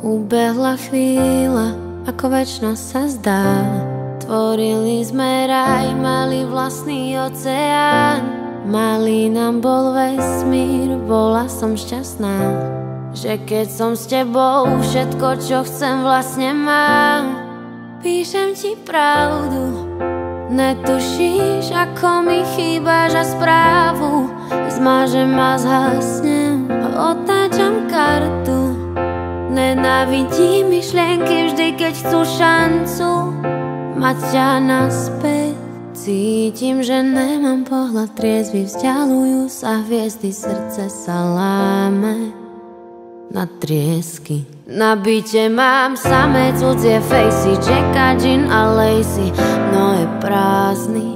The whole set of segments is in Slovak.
Ubehla chvíľa, ako večnosť sa zdá. Tvorili sme raj, mali vlastný oceán. Malý nám bol vesmír, bola som šťastná, že keď som s tebou, všetko čo chcem vlastne mám. Píšem ti pravdu, netušíš, ako mi chýbaš a správu zmážem a zhasnem, otáčam kartu. Nenávidím myšlienky vždy, keď chcú šancu mať ťa naspäť. Cítim, že nemám pohľad triezvy, vzdialujú sa hviezdy, srdce sa láme na triesky. Na byte mám samé cudzie fejsy, Jacka, Gin a Lacey, no je prázdny,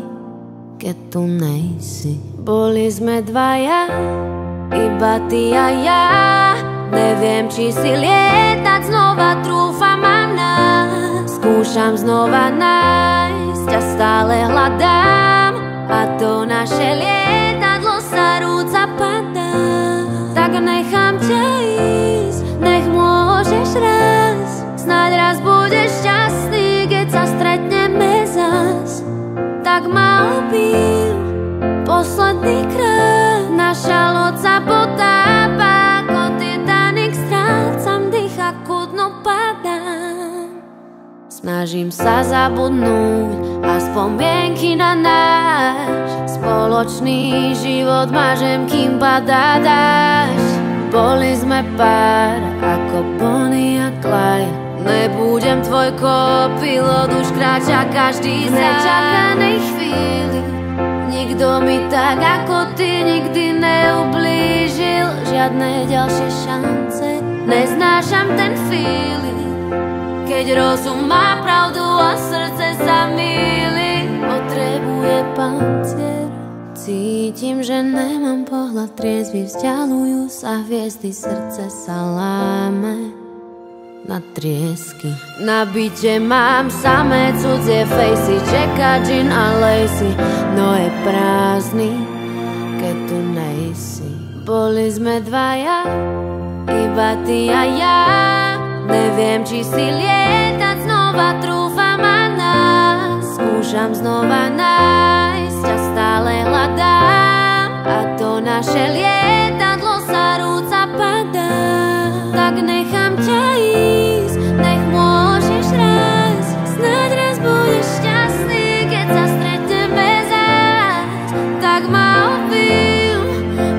keď tu nejsi. Boli sme dvaja, iba ty a ja. Neviem, či si lietať znova trúfam a nás. Skúšam znova nájsť a stále hľadám, a to naše lietadlo sa rúca padá. Tak nechám ťa ísť, nech môžeš raz. Snáď raz budeš šťastný, keď sa stretneme zas. Tak ma objím posledný krát. Naša loď sa potápa, ako Titanic, strácam dých a ku dnu padám. Snažím sa zabudnúť a spomienky na náš spoločný život mažem, kým padá dážď. Boli sme pár ako Bonnie a Clyde. Nebudem tvoj kopilot, už kráča každý z nečakanej chvíli. Nikto mi tak ako ty nikdy neublížil. Žiadne ďalšie šance, neznášam ten feeling, keď rozum má pravdu a srdce sa mýli. Potrebuje pancier. Cítim, že nemám pohľad triezvy, vzdialujú sa hviezdy, srdce sa láme na triesky. Na byte mám samé cudzie fejsy, Jacka, Gin a Lacey, no je prázdny, keď tu nejsi. Boli sme dvaja, iba ty a ja. Neviem, či si lietať znova trúfam a nás. Skúšam znova nájsť a stále hľadám, a to naše lietadlo sa rúca padá. Tak nechám ťa ísť, nech môžeš raz. Snáď raz budeš šťastný, keď sa stretneme zás. Tak ma objím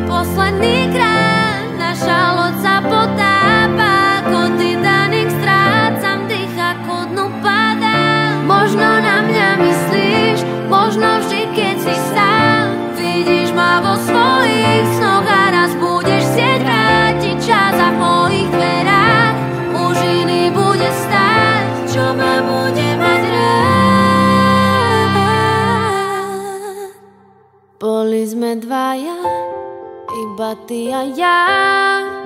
posledný krát. Naša loď sa potápa, ako Titanic, strácam dých a ku dnu padám. Možno na mňa myslíš, možno vždy, keď si sám. Vidíš ma vo svojich snoch a raz budeš chcieť vrátiť čas a v mojich dverách už iný bude stáť, čo ma bude mať rád. Boli sme dvaja, iba ty a ja.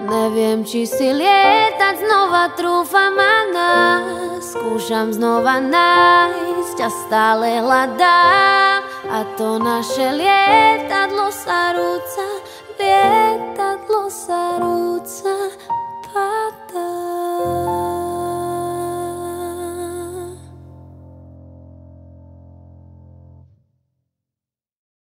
Neviem, či si lietať znova trúfam a nás. Skúšam znova nájsť a stále hľadám, a to naše lietadlo sa rúca, lietadlo sa rúca.